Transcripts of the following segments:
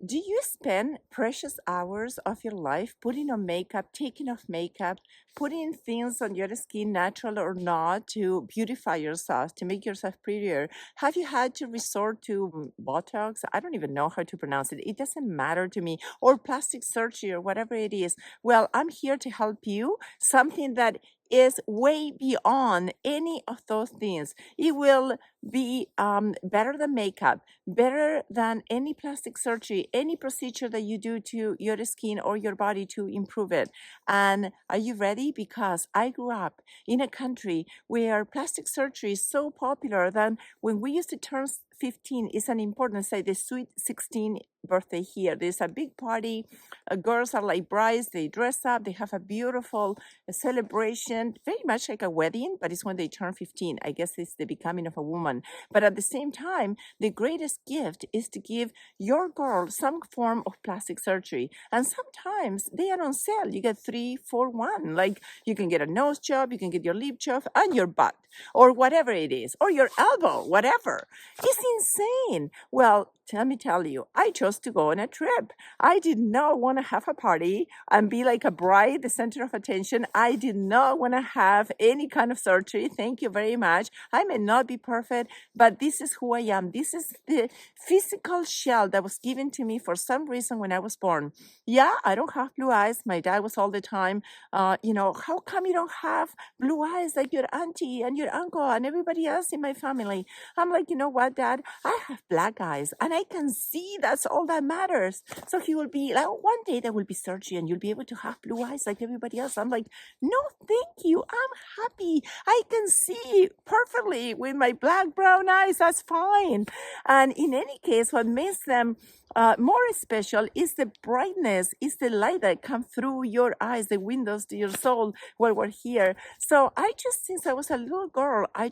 Do you spend precious hours of your life putting on makeup, taking off makeup, putting things on your skin, natural or not, to beautify yourself, to make yourself prettier? Have you had to resort to Botox? I don't even know how to pronounce it. It doesn't matter to me. Or plastic surgery or whatever it is. Well, I'm here to help you. Something that is way beyond any of those things. It will be better than makeup, better than any plastic surgery, any procedure that you do to your skin or your body to improve it. And are you ready? Because I grew up in a country where plastic surgery is so popular that when we used to turn 15, it's an important, say, the sweet 16 birthday here. There's a big party. Girls are like brides. They dress up. They have a beautiful celebration, very much like a wedding, but it's when they turn 15. I guess it's the becoming of a woman. But at the same time, the greatest gift is to give your girl some form of plastic surgery. And sometimes they are on sale. You get 3 for 1. Like you can get a nose job, you can get your lip job and your butt or whatever it is, or your elbow, whatever. It's insane. Well, let me tell you, I chose to go on a trip. I did not want to have a party and be like a bride, the center of attention. I did not want to have any kind of surgery. Thank you very much. I may not be perfect, but this is who I am. This is the physical shell that was given to me for some reason when I was born. Yeah, I don't have blue eyes. My dad was all the time, how come you don't have blue eyes like your auntie and your uncle and everybody else in my family? I'm like, you know what, Dad? I have black eyes and I can see. That's all that matters. So he will be like, one day there will be surgery and you'll be able to have blue eyes like everybody else. I'm like, no, thank you. I'm happy. I can see perfectly with my black, brown eyes. That's fine. And in any case, what makes them more special is the brightness, is the light that comes through your eyes, the windows to your soul while we're here. So I just, since I was a little girl, I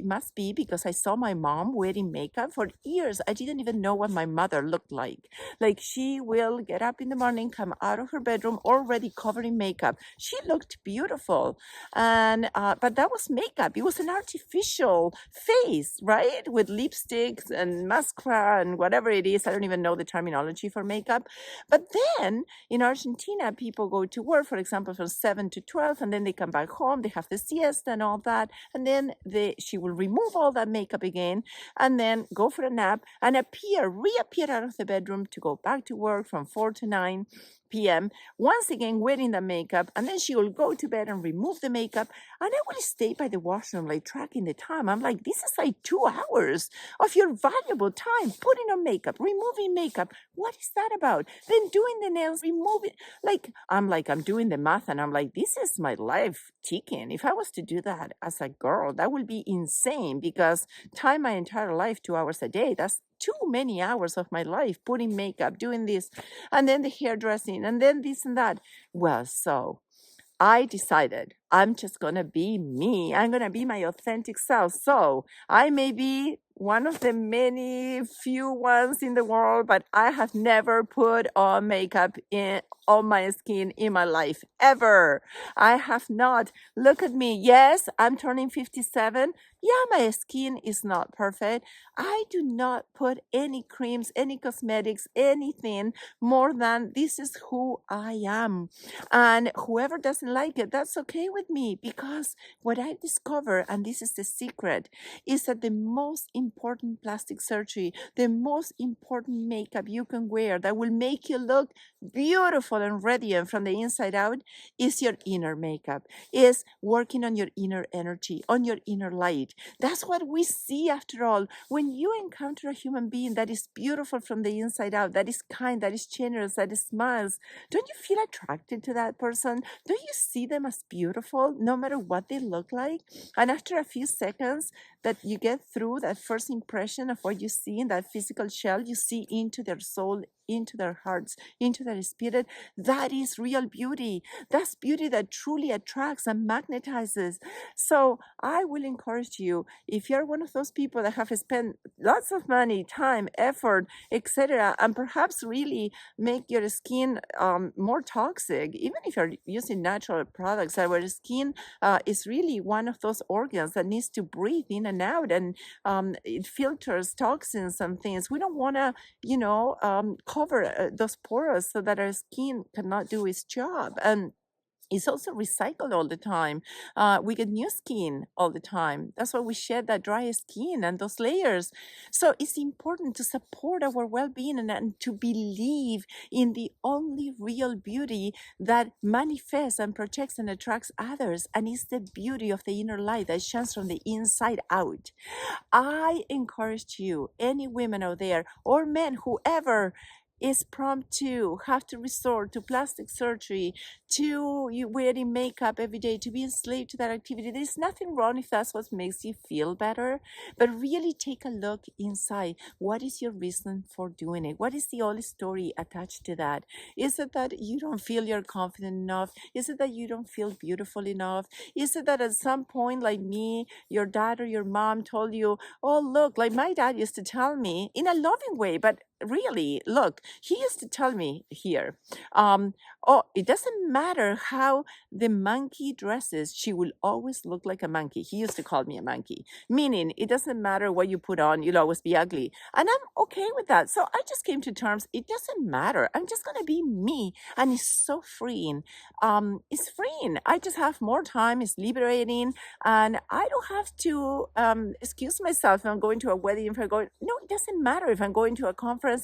must be because I saw my mom wearing makeup for years. I didn't even know what my mother looked like. Like she will get up in the morning, come out of her bedroom already covered in makeup. She looked beautiful. And, but that was makeup. It was an artificial face, right? With lipsticks and mascara and whatever it is. I don't even know the terminology for makeup. But then in Argentina, people go to work, for example, from 7 to 12, and then they come back home. They have the siesta and all that. And then she will remove all that makeup again and then go for a nap and reappear out of the bedroom to go back to work from 4 to 9 p.m. once again wearing the makeup, and then she will go to bed and remove the makeup, and I will stay by the washroom like tracking the time. I'm like, this is like 2 hours of your valuable time putting on makeup, removing makeup. What is that about? Then doing the nails, removing, I'm doing the math and I'm like, this is my life ticking. If I was to do that as a girl, that would be insane because time my entire life 2 hours a day, that's too many hours of my life putting makeup, doing this, and then the hairdressing, and then this and that. Well, so I decided I'm just going to be me. I'm going to be my authentic self. So I may be one of the many few ones in the world, but I have never put on makeup on my skin in my life, ever. I have not. Look at me. Yes, I'm turning 57. Yeah, my skin is not perfect. I do not put any creams, any cosmetics, anything more than this is who I am. And whoever doesn't like it, that's okay with me, because what I discovered, and this is the secret, is that the most important plastic surgery, the most important makeup you can wear that will make you look beautiful and radiant from the inside out is your inner makeup, is working on your inner energy, on your inner light. That's what we see after all. When you encounter a human being that is beautiful from the inside out, that is kind, that is generous, that smiles, don't you feel attracted to that person? Don't you see them as beautiful no matter what they look like? And after a few seconds that you get through that first impression of what you see in that physical shell, you see into their soul, into their hearts, into their spirit. That is real beauty. That's beauty that truly attracts and magnetizes. So I will encourage you, if you're one of those people that have spent lots of money, time, effort, etc., and perhaps really make your skin more toxic, even if you're using natural products that were skin is really one of those organs that needs to breathe in and out, and it filters toxins and things. We don't want to, cover those pores so that our skin cannot do its job. And it's also recycled all the time. We get new skin all the time. That's why we shed that dry skin and those layers. So it's important to support our well-being and to believe in the only real beauty that manifests and protects and attracts others. And it's the beauty of the inner light that shines from the inside out. I encourage you, any women out there or men, whoever is prompt to have to resort to plastic surgery, to you wearing makeup every day, to be enslaved to that activity. There's nothing wrong if that's what makes you feel better, but really take a look inside. What is your reason for doing it? What is the old story attached to that? Is it that you don't feel you're confident enough? Is it that you don't feel beautiful enough? Is it that at some point, like me, your dad or your mom told you, oh, look, like my dad used to tell me in a loving way, but really, look, he used to tell me here, oh, it doesn't matter how the monkey dresses, she will always look like a monkey. He used to call me a monkey, meaning it doesn't matter what you put on, you'll always be ugly. And I'm okay with that. So I just came to terms, it doesn't matter. I'm just going to be me. And it's so freeing. It's freeing. I just have more time. It's liberating. And I don't have to excuse myself if I'm going to a wedding, if I'm going, no, it doesn't matter if I'm going to a conference.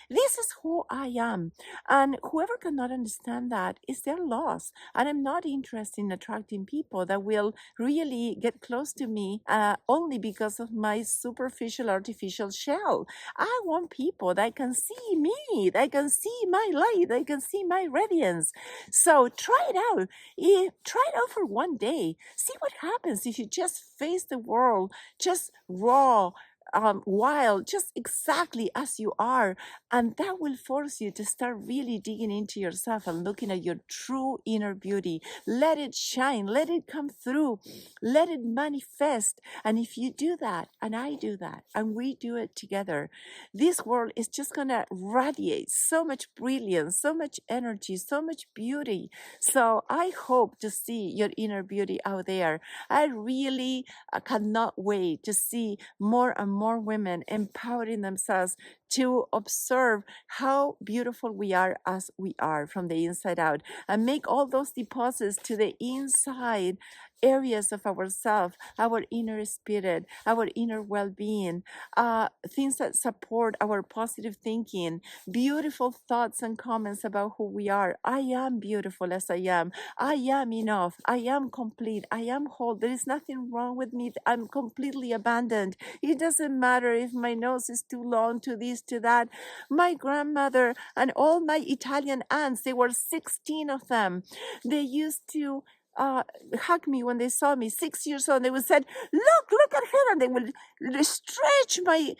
This is who I am. And whoever cannot understand that is their loss. And I'm not interested in attracting people that will really get close to me only because of my superficial, artificial shell. I want people that can see me, that can see my light, that can see my radiance. So try it out. Try it out for one day. See what happens if you just face the world, just raw, wild, just exactly as you are. And that will force you to start really digging into yourself and looking at your true inner beauty. Let it shine, let it come through, let it manifest. And if you do that, and I do that, and we do it together, this world is just going to radiate so much brilliance, so much energy, so much beauty. So I hope to see your inner beauty out there. I really cannot wait to see more and more women empowering themselves to observe how beautiful we are as we are from the inside out, and make all those deposits to the inside areas of ourselves, our inner spirit, our inner well-being, things that support our positive thinking, beautiful thoughts and comments about who we are. I am beautiful as I am. I am enough. I am complete. I am whole. There is nothing wrong with me. I'm completely abandoned. It doesn't matter if my nose is too long, to this, to that. My grandmother and all my Italian aunts, there were 16 of them. They used to hug me when they saw me 6 years old. They would say, look at her. And they would stretch my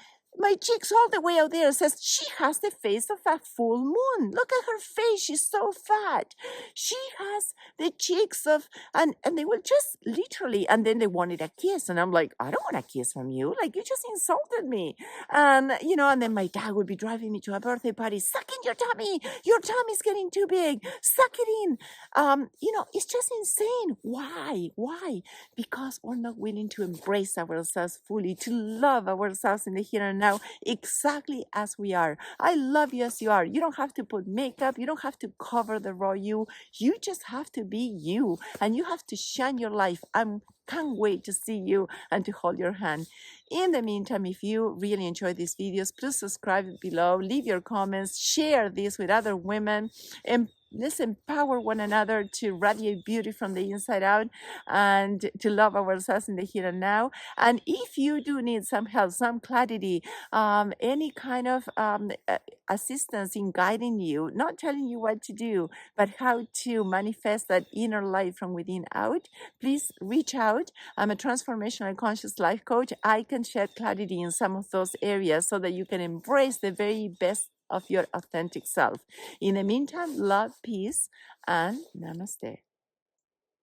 cheeks all the way out there. Says, she has the face of a full moon. Look at her face. She's so fat. She has the cheeks of, and they will just literally, and then they wanted a kiss. And I'm like, I don't want a kiss from you. Like, you just insulted me. And, and then my dad would be driving me to a birthday party. Suck in your tummy. Your tummy's getting too big. Suck it in. It's just insane. Why? Because we're not willing to embrace ourselves fully, to love ourselves in the here and now, exactly as we are. I love you as you are. You don't have to put makeup. You don't have to cover the raw you. You just have to be you, and you have to shine your life. I can't wait to see you and to hold your hand. In the meantime, if you really enjoy these videos, please subscribe below, leave your comments, share this with other women, and let's empower one another to radiate beauty from the inside out and to love ourselves in the here and now. And if you do need some help, some clarity, any kind of assistance in guiding you, not telling you what to do, but how to manifest that inner light from within out, please reach out. I'm a transformational conscious life coach. I can shed clarity in some of those areas so that you can embrace the very best of your authentic self. In the meantime, love, peace, and namaste.